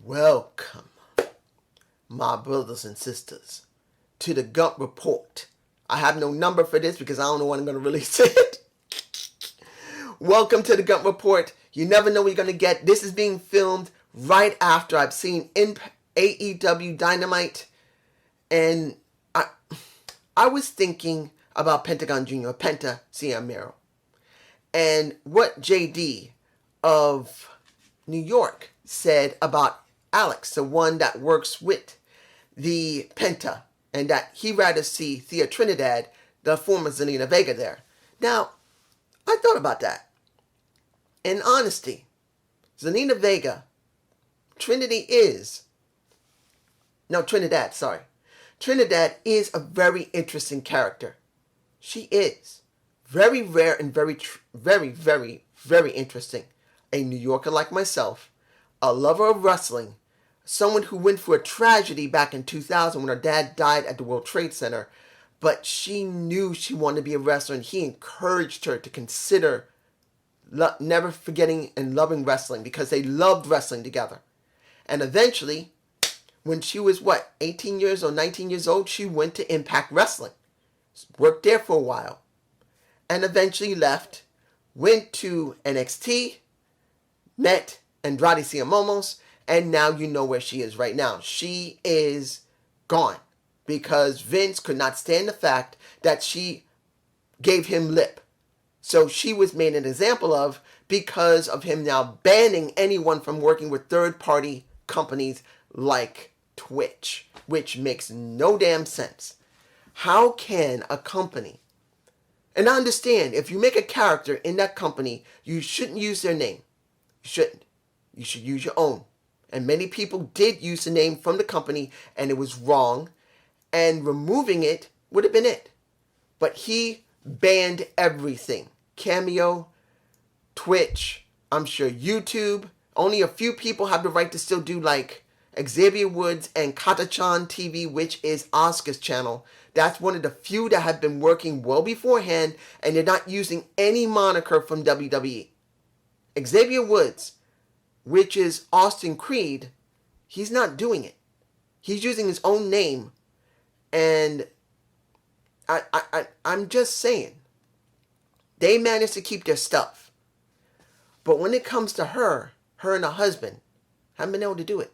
Welcome, my brothers and sisters, to the Gump Report. I have no number for this because I don't know when I'm going to release it. Welcome to the Gump Report. You never know what you're going to get. This is being filmed right after I've seen AEW Dynamite, and I was thinking about Pentagon Jr., Penta Ciamero, and what JD of New York said about Alex, the one that works with the Penta, and that he'd rather see Thea Trinidad, the former Zelina Vega, there. Now, I thought about that. In honesty, Zelina Vega, Trinidad is a very interesting character. She is very rare and very, very interesting. A New Yorker like myself, a lover of wrestling, someone who went through a tragedy back in 2000 when her dad died at the World Trade Center, but she knew she wanted to be a wrestler, and he encouraged her to consider never forgetting and loving wrestling because they loved wrestling together. And eventually, when she was 18 years or 19 years old, she went to Impact Wrestling, worked there for a while, and eventually left, went to NXT, met Andrade Cien, and now you know where she is right now. She is gone because Vince could not stand the fact that she gave him lip. So she was made an example of because of him now banning anyone from working with third-party companies like Twitch, which makes no damn sense. How can a company, and I understand, if you make a character in that company, you shouldn't use their name. You shouldn't. You should use your own. And many people did use the name from the company, and it was wrong. And removing it would have been it. But he banned everything. Cameo, Twitch, I'm sure YouTube. Only a few people have the right to still do like Xavier Woods and Katachan TV, which is Oscar's channel. That's one of the few that have been working well beforehand, and they're not using any moniker from WWE. Xavier Woods, which is Austin Creed, he's not doing it. He's using his own name. And I'm just saying, they managed to keep their stuff. But when it comes to her and her husband, haven't been able to do it.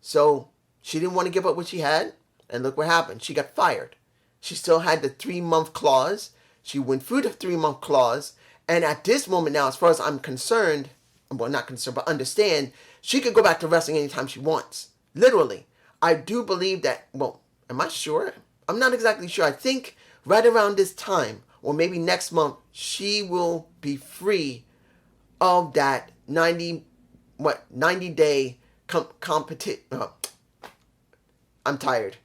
So she didn't want to give up what she had, and look what happened. She got fired. She still had the 3-month clause. She went through the 3-month clause, and at this moment now, as far as I'm concerned, well, not concerned, but understand, she could go back to wrestling anytime she wants. Literally. I do believe that, well, am I sure? I'm not exactly sure. I think right around this time, or maybe next month, she will be free of that 90-day competition. I'm tired.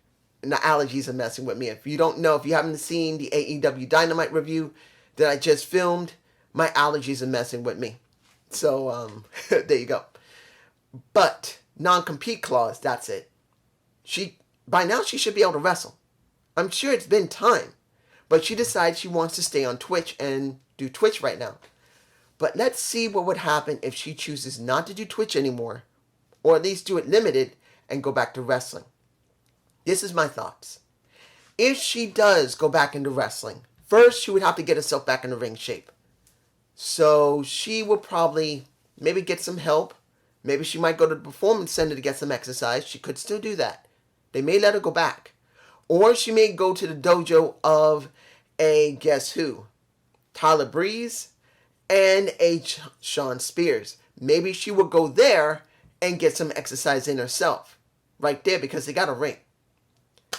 And the allergies are messing with me. If you don't know, if you haven't seen the AEW Dynamite review that I just filmed, my allergies are messing with me. So, there you go. But, non-compete clause, that's it. By now, she should be able to wrestle. I'm sure it's been time. But she decides she wants to stay on Twitch and do Twitch right now. But let's see what would happen if she chooses not to do Twitch anymore, or at least do it limited and go back to wrestling. This is my thoughts. If she does go back into wrestling, first she would have to get herself back into ring shape. So she will probably maybe get some help. Maybe she might go to the performance center to get some exercise. She could still do that. They may let her go back. Or she may go to the dojo of a guess who? Tyler Breeze and a Sean Spears. Maybe she will go there and get some exercise in herself. Right there, because they got a ring.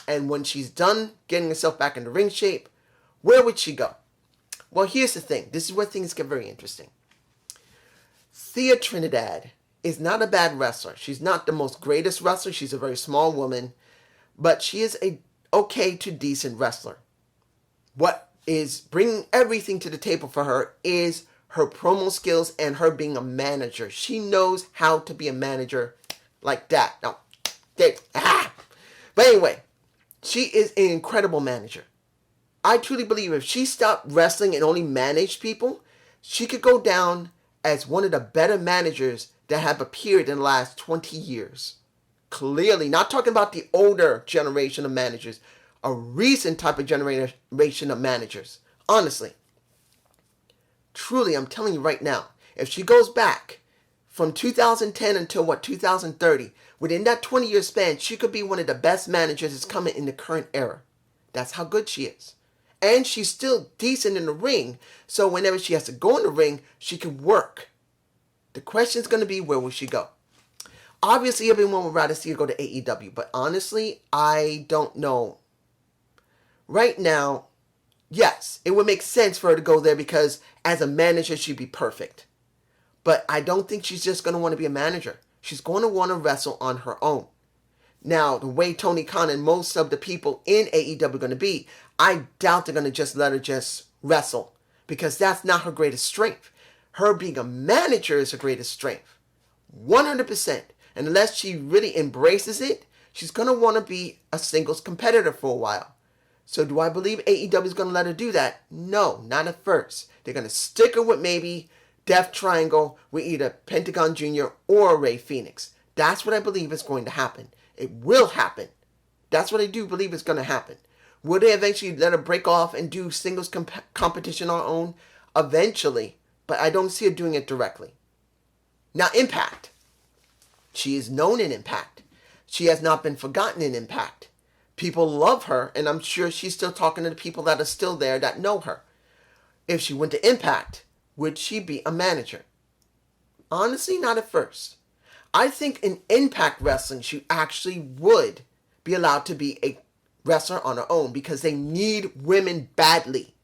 And when she's done getting herself back into ring shape, where would she go? Well, here's the thing. This is where things get very interesting. Thea Trinidad is not a bad wrestler. She's not the most greatest wrestler. She's a very small woman. But she is a okay to decent wrestler. What is bringing everything to the table for her is her promo skills and her being a manager. She knows how to be a manager like that. Now, But anyway, she is an incredible manager. I truly believe if she stopped wrestling and only managed people, she could go down as one of the better managers that have appeared in the last 20 years. Clearly, not talking about the older generation of managers, a recent type of generation of managers. Honestly, truly, I'm telling you right now, if she goes back from 2010 until 2030, within that 20-year span, she could be one of the best managers that's coming in the current era. That's how good she is. And she's still decent in the ring, so whenever she has to go in the ring, she can work. The question is going to be, where will she go? Obviously, everyone would rather see her go to AEW, but honestly, I don't know. Right now, yes, it would make sense for her to go there because as a manager, she'd be perfect. But I don't think she's just going to want to be a manager. She's going to want to wrestle on her own. Now, the way Tony Khan and most of the people in AEW are going to be, I doubt they're going to just let her just wrestle because that's not her greatest strength. Her being a manager is her greatest strength. 100%. And unless she really embraces it, she's going to want to be a singles competitor for a while. So do I believe AEW is going to let her do that? No, not at first. They're going to stick her with maybe Death Triangle with either Pentagon Jr. or Rey Fenix. That's what I believe is going to happen. It will happen. That's what I do believe is going to happen. Will they eventually let her break off and do singles competition on her own? Eventually. But I don't see her doing it directly. Now, Impact. She is known in Impact. She has not been forgotten in Impact. People love her, and I'm sure she's still talking to the people that are still there that know her. If she went to Impact, would she be a manager? Honestly, not at first. I think in Impact Wrestling, she actually would be allowed to be a wrestler on her own because they need women badly.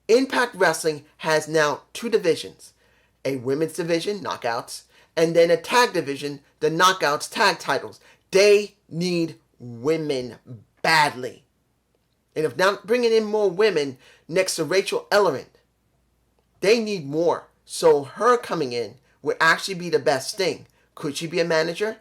Impact Wrestling has now 2 divisions. A women's division, Knockouts, and then a tag division, the Knockouts tag titles. They need women badly. And if not bringing in more women next to Rachel Ellerman, they need more. So her coming in would actually be the best thing. Could she be a manager?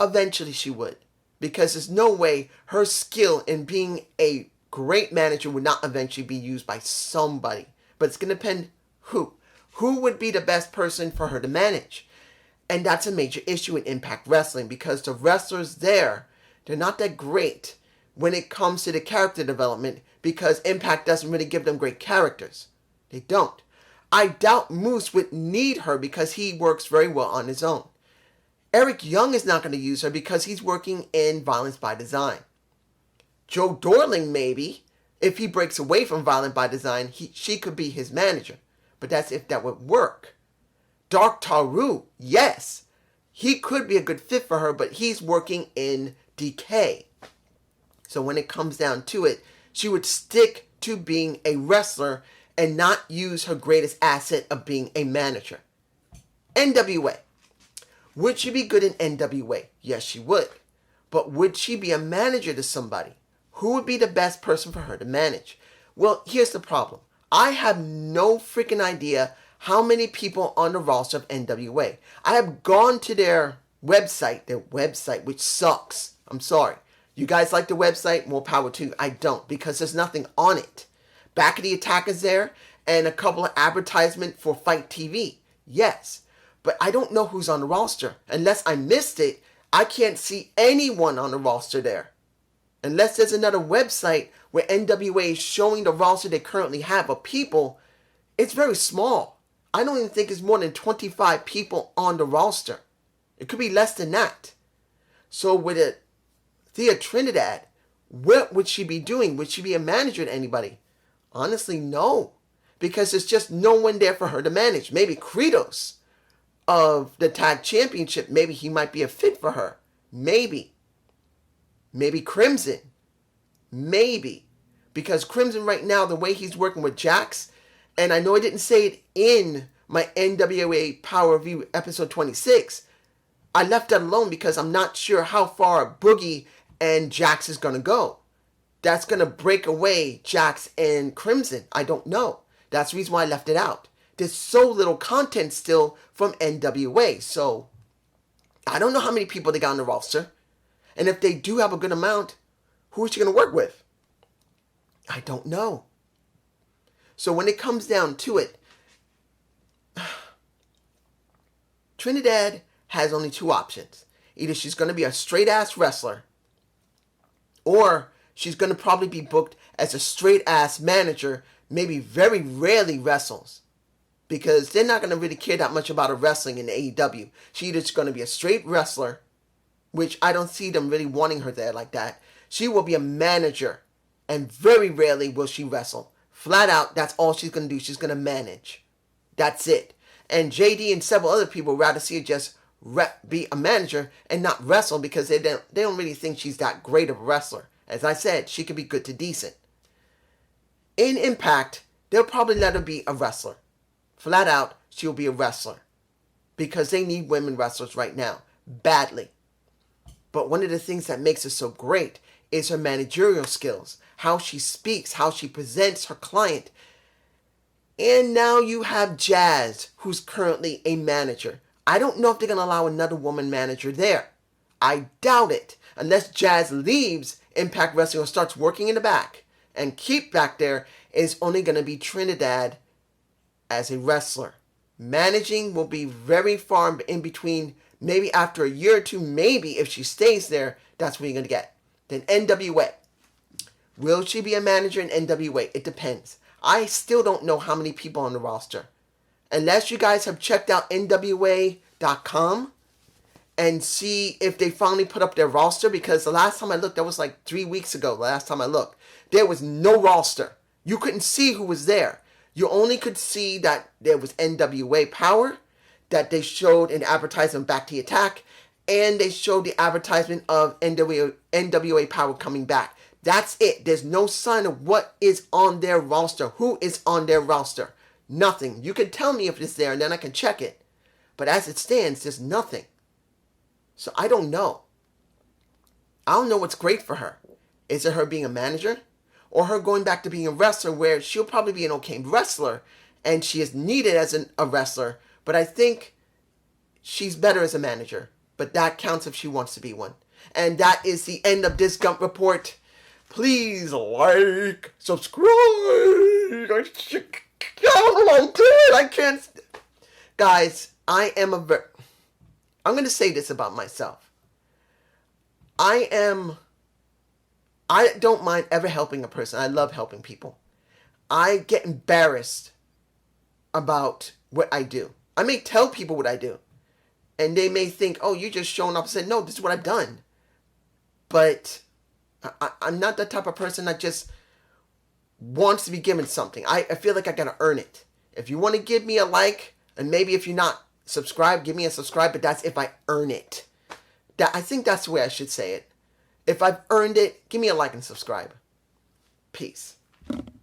Eventually she would. Because there's no way her skill in being a great manager would not eventually be used by somebody. But it's going to depend who. Who would be the best person for her to manage? And that's a major issue in Impact Wrestling because the wrestlers there, they're not that great when it comes to the character development because Impact doesn't really give them great characters. They don't. I doubt Moose would need her because he works very well on his own. Eric Young is not going to use her because he's working in Violence by Design. Joe Dorling, maybe, if he breaks away from Violence by Design, she could be his manager. But that's if that would work. Dark Taru, yes, he could be a good fit for her, but he's working in DK. So when it comes down to it, she would stick to being a wrestler and not use her greatest asset of being a manager. NWA. Would she be good in NWA? Yes, she would. But would she be a manager to somebody? Who would be the best person for her to manage? Well, here's the problem. I have no freaking idea how many people on the roster of NWA. I have gone to their website, which sucks. I'm sorry. You guys like the website? More power to you. I don't, because there's nothing on it. Back of the Attack is there, and a couple of advertisements for Fight TV. Yes. But I don't know who's on the roster. Unless I missed it, I can't see anyone on the roster there. Unless there's another website where NWA is showing the roster they currently have of people, it's very small. I don't even think it's more than 25 people on the roster. It could be less than that. So with a Thea Trinidad, what would she be doing? Would she be a manager to anybody? Honestly, no. Because there's just no one there for her to manage. Maybe Kratos of the tag championship, maybe he might be a fit for her. Maybe Crimson, maybe, because Crimson right now, the way he's working with Jax, and I know I didn't say it in my NWA Power Review episode 26, I left that alone because I'm not sure how far Boogie and Jax is going to go. That's going to break away Jax and Crimson. I don't know. That's the reason why I left it out. There's so little content still from NWA. So, I don't know how many people they got on the roster. And if they do have a good amount, who is she going to work with? I don't know. So when it comes down to it, Trinidad has only two options. Either she's going to be a straight ass wrestler, or she's going to probably be booked as a straight ass manager, maybe very rarely wrestles. Because they're not going to really care that much about her wrestling in AEW. She's either going to be a straight wrestler, which I don't see them really wanting her there like that. She will be a manager, and very rarely will she wrestle. Flat out, that's all she's going to do. She's going to manage. That's it. And JD and several other people would rather see her just be a manager and not wrestle because they don't really think she's that great of a wrestler. As I said, she could be good to decent. In Impact, they'll probably let her be a wrestler. Flat out, she'll be a wrestler. Because they need women wrestlers right now. Badly. But one of the things that makes her so great is her managerial skills. How she speaks, how she presents her client. And now you have Jazz, who's currently a manager. I don't know if they're going to allow another woman manager there. I doubt it. Unless Jazz leaves Impact Wrestling or starts working in the back. And keep back there is only going to be Trinidad as a wrestler. Managing will be very far in between. Maybe after a year or two, maybe if she stays there, that's what you're going to get. Then NWA. Will she be a manager in NWA? It depends. I still don't know how many people on the roster. Unless you guys have checked out NWA.com and see if they finally put up their roster, because the last time I looked, that was like 3 weeks ago, the last time I looked, there was no roster. You couldn't see who was there. You only could see that there was NWA Power, that they showed an advertisement Back to the Attack, and they showed the advertisement of NWA Power coming back. That's it. There's no sign of what is on their roster. Who is on their roster? Nothing. You can tell me if it's there and then I can check it. But as it stands, there's nothing. So I don't know. I don't know what's great for her. Is it her being a manager? Or her going back to being a wrestler where she'll probably be an okay wrestler and she is needed as a wrestler. But I think she's better as a manager. But that counts if she wants to be one. And that is the end of this Gump Report. Please like, subscribe. I don't know, dude. I can't. Guys, I'm going to say this about myself. I don't mind ever helping a person. I love helping people. I get embarrassed about what I do. I may tell people what I do. And they may think, oh, you're just showing up and saying, no, this is what I've done. But I'm not the type of person that just wants to be given something. I feel like I gotta earn it. If you want to give me a like, and maybe if you're not subscribed, give me a subscribe, but that's if I earn it. I think that's the way I should say it. If I've earned it, give me a like and subscribe. Peace.